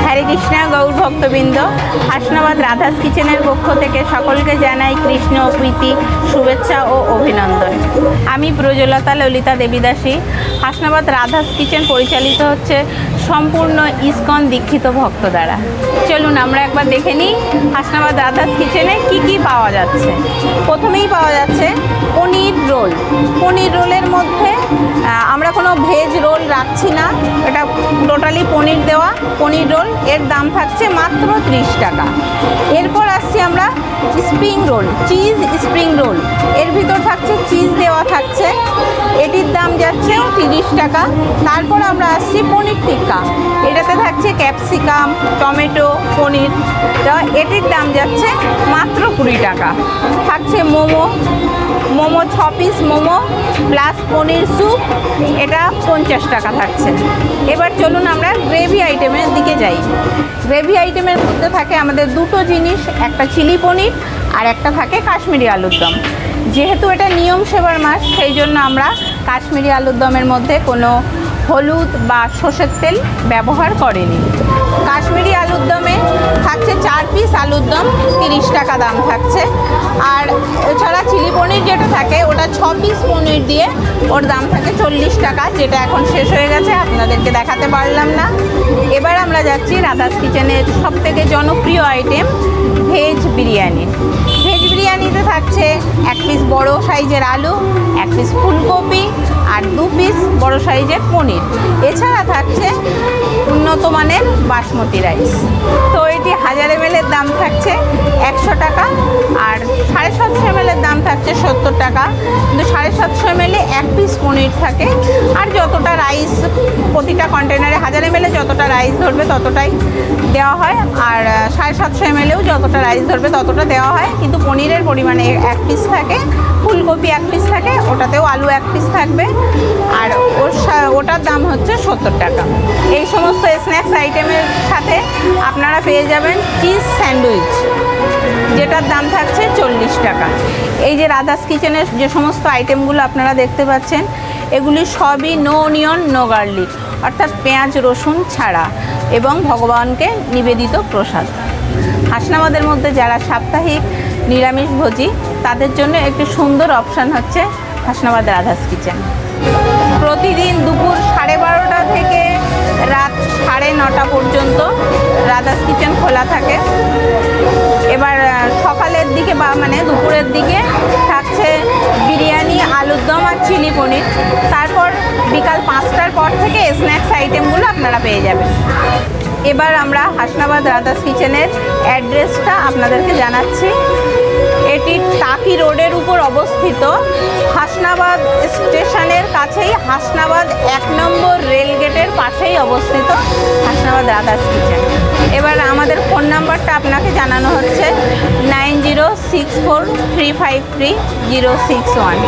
হরে কৃষ্ণ গৌর ভক্তবৃন্দ, হাসনাবাদ রাধাস কিচেনের পক্ষ থেকে সকলকে জানাই কৃষ্ণ প্রীতি, শুভেচ্ছা ও অভিনন্দন। আমি ব্রজলতা ললিতা দেবীদাসী। হাসনাবাদ রাধাস কিচেন পরিচালিত হচ্ছে সম্পূর্ণ ইসকন দীক্ষিত ভক্ত দ্বারা। চলুন আমরা একবার দেখে নিই হাসনাবাদ রাধাস কিচেনে কি কি পাওয়া যাচ্ছে। প্রথমেই পাওয়া যাচ্ছে পনির রোল। পনির রোলের মধ্যে আমরা কোনো ভেজ রোল রাখছি না, এটা টোটালি পনির দেওয়া পনির রোল। এর দাম থাকছে মাত্র 30 টাকা। এরপর আসছি আমরা spring roll, cheese spring roll. এর ভিতর থাকছে চিজ দেওয়া থাকছে, এটির দাম যাচ্ছে 30 টাকা। তারপর আমরা আসছি পনির টিক্কা, এটাতে থাকছে ক্যাপসিকাম, টমেটো, পনির, এটির দাম যাচ্ছে মাত্র 20 টাকা। থাকছে মোমো, 6 পিস মোমো প্লাস পনির স্যুপ, এটা 50 টাকা থাকছে। এবার চলুন আমরা গ্রেভি আইটেমের দিকে যাই। গ্রেভি আইটেমের মধ্যে থাকে আমাদের দুটো জিনিস, একটা চিলি পনির আর একটা থাকে কাশ্মীরি আলুর দম। যেহেতু এটা নিয়ম সেবার মাস, সেই জন্য আমরা কাশ্মীরি আলুর দমের মধ্যে কোনো হলুদ বা সর্ষের তেল ব্যবহার করিনি। কাশ্মীরি আলুর দমে থাকছে 4 পিস আলুর দম, 30 টাকা দাম থাকছে। আর এছাড়া চিলি পনির যেটা থাকে ওটা 6 পিস পনির দিয়ে ওর দাম থাকে 40 টাকা, যেটা এখন শেষ হয়ে গেছে, আপনাদেরকে দেখাতে পারলাম না। এবার আমরা যাচ্ছি রাধাস কিচেনের সবথেকে জনপ্রিয় আইটেম ভেজ বিরিয়ানি। ভেজ বিরিয়ানিতে থাকছে 1 পিস বড় সাইজের আলু, 1 পিস ফুলকপি আর 2 পিস বড় সাইজের পনির। এছাড়া থাকছে উন্নত মানের বাসমতি রাইস। তো এটি 1000 ml এর দাম থাকছে 100 টাকা আর 750 ml এর দাম থাকছে 70 টাকা। কিন্তু 750 ml 1 পিস পনির থাকে। আর যতটা রাইস প্রতিটা কন্টেনারে 1000 ml যতটা রাইস ধরবে ততটাই দেওয়া হয়, আর 750 ml যতটা রাইস ধরবে ততটা দেওয়া হয়। কিন্তু পনিরের পরিমাণে 1 পিস থাকে, ফুলকপি 1 পিস থাকে, ওটাতেও আলু 1 পিস থাকবে, আর ওটার দাম হচ্ছে 70 টাকা। এই সমস্ত স্ন্যাক্স আইটেমের সাথে আপনারা পেয়ে যাবেন চিজ স্যান্ডউইচ, যেটার দাম থাকছে 40 টাকা। এই যে রাধাস কিচেনের যে সমস্ত আইটেমগুলো আপনারা দেখতে পাচ্ছেন, এগুলি সবই নো অনিয়ন নো গার্লিক, অর্থাৎ পেঁয়াজ রসুন ছাড়া, এবং ভগবানকে নিবেদিত প্রসাদ। হাসনাবাদের মধ্যে যারা সাপ্তাহিক নিরামিষভোজী তাদের জন্য একটি সুন্দর অপশান হচ্ছে হাসনাবাদ রাধাস কিচেন। প্রতিদিন দুপুর 12:30 থেকে রাত 9:30 পর্যন্ত রাধাস কিচেন খোলা থাকে। এবার সকালের দিকে বা দুপুরের দিকে থাকছে বিরিয়ানি, আলুর দম আর চিলি পনির। তারপর বিকাল 5টার পর থেকে স্ন্যাক্স আইটেমগুলো আপনারা পেয়ে যাবেন। এবার আমরা হাসনাবাদ রাধাস কিচেনের অ্যাড্রেসটা আপনাদেরকে জানাচ্ছি। এটি টাকি রোডের উপর অবস্থিত, হাসনাবাদ স্টেশনের কাছেই, হাসনাবাদ 1 নম্বর রেলগেটের পাশেই অবস্থিত হাসনাবাদ রাধাস কিচেন। এবার আমাদের ফোন নাম্বারটা আপনাকে জানানো হচ্ছে 9064353061।